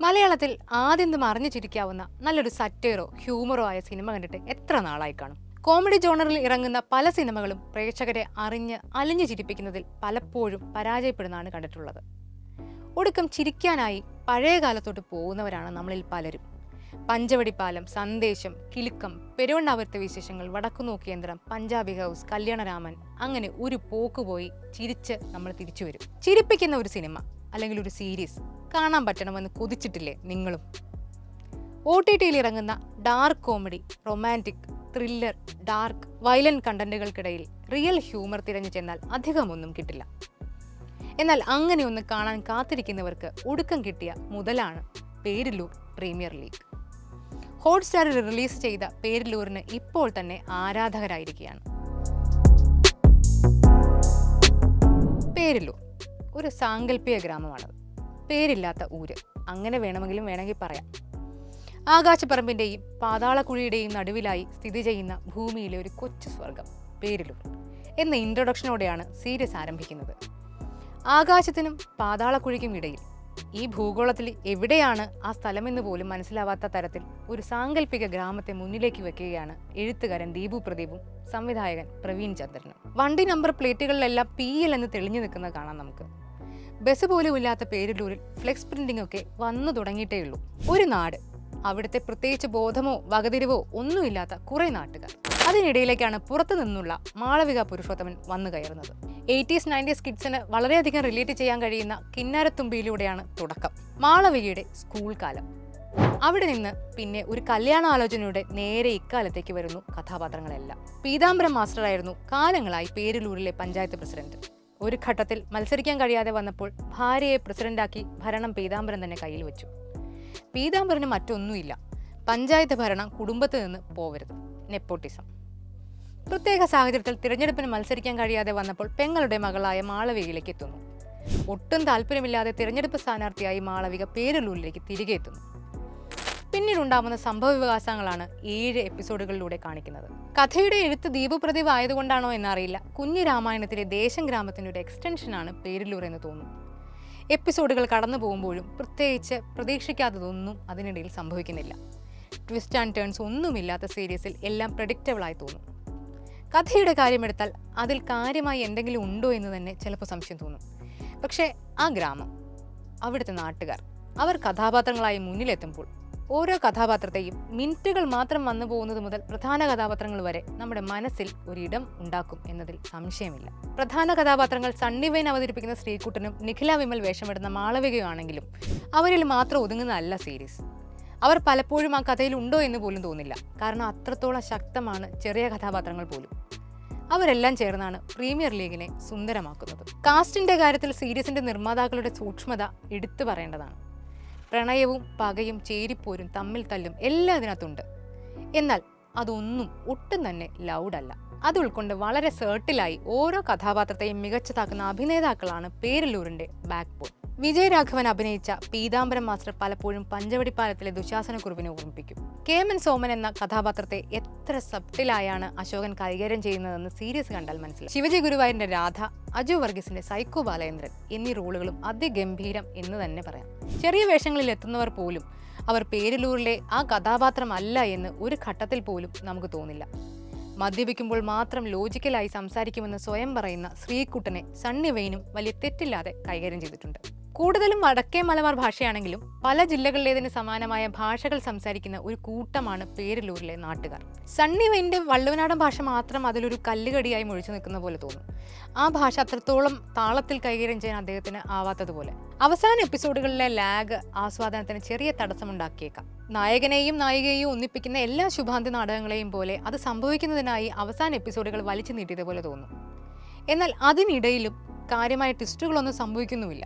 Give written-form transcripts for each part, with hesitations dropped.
മലയാളത്തിൽ ആദ്യം അറിഞ്ഞു ചിരിക്കാവുന്ന നല്ലൊരു സറ്റയറോ ഹ്യൂമറോ ആയ സിനിമ കണ്ടിട്ട് എത്ര നാളായി കാണും. കോമഡി ജോണറിൽ ഇറങ്ങുന്ന പല സിനിമകളും പ്രേക്ഷകരെ അലിഞ്ഞു ചിരിപ്പിക്കുന്നതിൽ പലപ്പോഴും പരാജയപ്പെടുന്നതാണ് കണ്ടിട്ടുള്ളത്. ഒടുക്കം ചിരിക്കാനായി പഴയ കാലത്തോട്ട് പോകുന്നവരാണ് നമ്മളിൽ പലരും. പഞ്ചവടിപ്പാലം, സന്ദേശം, കിലുക്കം, പെരുവണ്ണാപുരത്തെ വിശേഷങ്ങൾ, വടക്കുനോക്കിയന്ത്രം, പഞ്ചാബി ഹൗസ്, കല്യാണരാമൻ, അങ്ങനെ ഒരു പോക്കുപോയി ചിരിച്ച് നമ്മൾ തിരിച്ചു വരും. ചിരിപ്പിക്കുന്ന ഒരു സിനിമ അല്ലെങ്കിൽ ഒരു സീരീസ് കാണാൻ പറ്റണമെന്ന് കൊതിച്ചിട്ടില്ലേ നിങ്ങളും? OTTയിൽ ഇറങ്ങുന്ന dark comedy, romantic, thriller, dark, violent കണ്ടന്റുകൾക്കിടയിൽ റിയൽ ഹ്യൂമർ തിരഞ്ഞു ചെന്നാൽ അധികമൊന്നും കിട്ടില്ല. എന്നാൽ അങ്ങനെ ഒന്ന് കാണാൻ കാത്തിരിക്കുന്നവർക്ക് ഒടുക്കം കിട്ടിയ മുതലാണ് പേരില്ലൂർ പ്രീമിയർ ലീഗ്. ഹോട്ട്സ്റ്റാറിൽ റിലീസ് ചെയ്ത പേരില്ലൂരിന് ഇപ്പോൾ തന്നെ ആരാധകരായിരിക്കുകയാണ്. പേരില്ലൂർ ഒരു സാങ്കല്പിക ഗ്രാമമാണ്. പേരില്ലാത്ത ഊര്, അങ്ങനെ വേണമെങ്കിൽ പറയാം. ആകാശപ്പറമ്പിൻ്റെയും പാതാളക്കുഴിയുടെയും നടുവിലായി സ്ഥിതി ചെയ്യുന്ന ഭൂമിയിലെ ഒരു കൊച്ചു സ്വർഗം പേരില്ലൂർ എന്ന ഇൻട്രൊഡക്ഷനോടെയാണ് സീരീസ് ആരംഭിക്കുന്നത്. ആകാശത്തിനും പാതാളക്കുഴിക്കും ഇടയിൽ, ഈ ഭൂഗോളത്തിൽ എവിടെയാണ് ആ സ്ഥലമെന്ന് പോലും മനസ്സിലാവാത്ത തരത്തിൽ ഒരു സാങ്കല്പിക ഗ്രാമത്തെ മുന്നിലേക്ക് വെക്കുകയാണ് എഴുത്തുകാരൻ ദീപു പ്രദീപും സംവിധായകൻ പ്രവീൺ ചന്ദ്രനും. വണ്ടി നമ്പർ പ്ലേറ്റുകളിലെല്ലാം PL എന്ന് തെളിഞ്ഞു നിൽക്കുന്നത് കാണാം നമുക്ക്. ബസ് പോലും ഇല്ലാത്ത പേരില്ലൂരിൽ ഫ്ലെക്സ് പ്രിന്റിംഗ് ഒക്കെ വന്നു തുടങ്ങിയിട്ടേ ഉള്ളൂ. ഒരു നാട്, അവിടുത്തെ പ്രത്യേകിച്ച് ബോധമോ വകതിരിവോ ഒന്നുമില്ലാത്ത കുറെ നാട്ടുകാർ. അതിനിടയിലേക്കാണ് പുറത്തു നിന്നുള്ള മാളവിക പുരുഷോത്തമൻ വന്നു കയറുന്നത്. 80s 90s കിഡ്സിന് വളരെയധികം റിലേറ്റ് ചെയ്യാൻ കഴിയുന്ന കിന്നാരത്തുമ്പിയിലൂടെയാണ് തുടക്കം. മാളവികയുടെ സ്കൂൾ കാലം, അവിടെ നിന്ന് പിന്നെ ഒരു കല്യാണാലോചനയുടെ നേരെ ഇക്കാലത്തേക്ക് വരുന്നു കഥാപാത്രങ്ങളെല്ലാം. പീതാംബരം മാസ്റ്ററായിരുന്നു കാലങ്ങളായി പേരില്ലൂരിലെ പഞ്ചായത്ത് പ്രസിഡന്റ്. ഒരു ഘട്ടത്തിൽ മത്സരിക്കാൻ കഴിയാതെ വന്നപ്പോൾ ഭാര്യയെ പ്രസിഡന്റാക്കി ഭരണം പീതാംബരം തന്നെ കയ്യിൽ വെച്ചു. പീതാംബരന് മറ്റൊന്നുമില്ല, പഞ്ചായത്ത് ഭരണം കുടുംബത്തിൽ നിന്ന് പോവരുത്, നെപ്പോട്ടിസം. പ്രത്യേക സാഹചര്യത്തിൽ തിരഞ്ഞെടുപ്പിന് മത്സരിക്കാൻ കഴിയാതെ വന്നപ്പോൾ പെങ്ങളുടെ മകളായ മാളവികയിലേക്ക് എത്തുന്നു. ഒട്ടും താല്പര്യമില്ലാതെ തിരഞ്ഞെടുപ്പ് സ്ഥാനാർത്ഥിയായി മാളവിക പേരില്ലൂരിലേക്ക് തിരികെ എത്തുന്നു. പിന്നീടുണ്ടാവുന്ന സംഭവ വികാസങ്ങളാണ് 7 എപ്പിസോഡുകളിലൂടെ കാണിക്കുന്നത്. കഥയുടെ എഴുത്ത് ദീപു പ്രദീപ് ആയതുകൊണ്ടാണോ എന്നറിയില്ല, കുഞ്ഞു രാമായണത്തിലെ ദേശം ഗ്രാമത്തിൻ്റെ ഒരു എക്സ്റ്റൻഷനാണ് പേരില്ലൂർ എന്ന് തോന്നുന്നു. എപ്പിസോഡുകൾ കടന്നു പോകുമ്പോഴും പ്രത്യേകിച്ച് പ്രതീക്ഷിക്കാത്തതൊന്നും അതിനിടയിൽ സംഭവിക്കുന്നില്ല. ട്വിസ്റ്റ് ആൻഡ് ടേൺസ് ഒന്നുമില്ലാത്ത സീരീസിൽ എല്ലാം പ്രഡിക്റ്റബിളായി തോന്നും. കഥയുടെ കാര്യമെടുത്താൽ അതിൽ കാര്യമായി എന്തെങ്കിലും ഉണ്ടോ എന്ന് തന്നെ ചിലപ്പോൾ സംശയം തോന്നും. പക്ഷേ ആ ഗ്രാമം, അവിടുത്തെ നാട്ടുകാർ, അവർ കഥാപാത്രങ്ങളായി മുന്നിലെത്തുമ്പോൾ ഓരോ കഥാപാത്രത്തെയും മിനിറ്റുകൾ മാത്രം വന്നു പോകുന്നത് മുതൽ പ്രധാന കഥാപാത്രങ്ങൾ വരെ നമ്മുടെ മനസ്സിൽ ഒരിടം ഉണ്ടാക്കും എന്നതിൽ സംശയമില്ല. പ്രധാന കഥാപാത്രങ്ങൾ സണ്ണി വെയിൻ അവതരിപ്പിക്കുന്ന ശ്രീകുട്ടനും നിഖില വിമൽ വേഷമിടുന്ന മാളവികയാണെങ്കിലും അവരിൽ മാത്രം ഒതുങ്ങുന്നതല്ല സീരീസ്. അവർ പലപ്പോഴും ആ കഥയിൽ ഉണ്ടോ എന്ന് പോലും തോന്നില്ല. കാരണം അത്രത്തോളം ശക്തമാണ് ചെറിയ കഥാപാത്രങ്ങൾ പോലും. അവരെല്ലാം ചേർന്നാണ് പ്രീമിയർ ലീഗിനെ സുന്ദരമാക്കുന്നത്. കാസ്റ്റിന്റെ കാര്യത്തിൽ സീരീസിന്റെ നിർമ്മാതാക്കളുടെ സൂക്ഷ്മത എടുത്തു പറയേണ്ടതാണ്. പ്രണയവും പകയും ചേരിപ്പോരും തമ്മിൽ തല്ലും എല്ലാം ഇതിനകത്തുണ്ട്. എന്നാൽ അതൊന്നും ഒട്ടും തന്നെ ലൗഡല്ല. അത് ഉൾക്കൊണ്ട് വളരെ സേർട്ടിലായി ഓരോ കഥാപാത്രത്തെയും മികച്ചതാക്കുന്ന അഭിനേതാക്കളാണ് പേരില്ലൂരിന്റെ ബാക്ക് ബോൺ. വിജയരാഘവൻ അഭിനയിച്ച പീതാംബരം മാസ്റ്റർ പലപ്പോഴും പഞ്ചവടിപ്പാലത്തിലെ ദുശാസനക്കുറുവിനെ ഓർമ്മിപ്പിക്കും. KMN സോമൻ എന്ന കഥാപാത്രത്തെ എത്ര സബ്റ്റിലായാണ് അശോകൻ കൈകാര്യം ചെയ്യുന്നതെന്ന് സീരീസ് കണ്ടാൽ മനസ്സിലാവും. ശിവജി ഗുരുവായൂരിന്റെ രാധ, അജു വർഗീസിന്റെ സൈക്കോ ബാലചന്ദ്രൻ എന്നീ റോളുകളും അതിഗംഭീരം എന്ന് തന്നെ പറയാം. ചെറിയ വേഷങ്ങളിൽ എത്തുന്നവർ പോലും അവർ പേരില്ലൂരിലെ ആ കഥാപാത്രമല്ല എന്ന് ഒരു ഘട്ടത്തിൽ പോലും നമുക്ക് തോന്നില്ല. മദ്യപിക്കുമ്പോൾ മാത്രം ലോജിക്കലായി സംസാരിക്കുമെന്ന് സ്വയം പറയുന്ന ശ്രീകുട്ടനെ സണ്ണി വെയിനും വലിയ തെറ്റില്ലാതെ കൈകാര്യം ചെയ്തിട്ടുണ്ട്. കൂടുതലും വടക്കേ മലബാർ ഭാഷയാണെങ്കിലും പല ജില്ലകളിലേതിന് സമാനമായ ഭാഷകൾ സംസാരിക്കുന്ന ഒരു കൂട്ടമാണ് പേരില്ലൂരിലെ നാട്ടുകാർ. സണ്ണി വെയിൻ്റെ വള്ളുവനാടൻ ഭാഷ മാത്രം അതിലൊരു കല്ലുകടിയായി മുഴിച്ചു നിൽക്കുന്ന പോലെ തോന്നും. ആ ഭാഷ അത്രത്തോളം താളത്തിൽ കൈകാര്യം ചെയ്യാൻ അദ്ദേഹത്തിന് ആവാത്തതുപോലെ. അവസാന എപ്പിസോഡുകളിലെ ലാഗ് ആസ്വാദനത്തിന് ചെറിയ തടസ്സമുണ്ടാക്കിയേക്കാം. നായകനെയും നായികയെയും ഒന്നിപ്പിക്കുന്ന എല്ലാ ശുഭാന്തി നാടകങ്ങളെയും പോലെ അത് സംഭവിക്കുന്നതിനായി അവസാന എപ്പിസോഡുകൾ വലിച്ചു നീട്ടിയതുപോലെ തോന്നും. എന്നാൽ അതിനിടയിലും കാര്യമായ ട്വിസ്റ്റുകളൊന്നും സംഭവിക്കുന്നുമില്ല.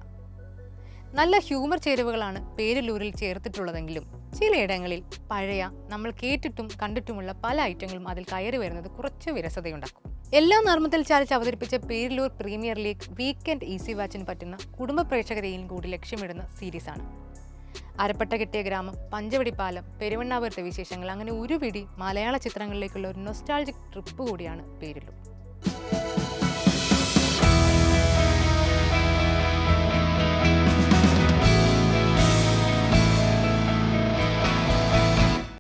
നല്ല ഹ്യൂമർ ചേരുവകളാണ് പേരില്ലൂരിൽ ചേർത്തിട്ടുള്ളതെങ്കിലും ചിലയിടങ്ങളിൽ പഴയ നമ്മൾ കേട്ടിട്ടും കണ്ടിട്ടുമുള്ള പല ഐറ്റങ്ങളും അതിൽ കയറി വരുന്നത് കുറച്ച് വിരസതയുണ്ടാക്കും. എല്ലാ നർമ്മത്തിൽ ചാലിച്ച് അവതരിപ്പിച്ച Perilloor premier league weekend easy വാച്ചിന് പറ്റുന്ന കുടുംബ പ്രേക്ഷകരെയും കൂടി ലക്ഷ്യമിടുന്ന സീരീസാണ്. അരപ്പട്ട കിട്ടിയ ഗ്രാമം, പഞ്ചവടിപ്പാലം, പെരുവണ്ണാപുരത്തെ വിശേഷങ്ങൾ, അങ്ങനെ ഒരു പിടി മലയാള ചിത്രങ്ങളിലേക്കുള്ള ഒരു നൊസ്റ്റാൾജിക് ട്രിപ്പ് കൂടിയാണ് പേരില്ലൂർ.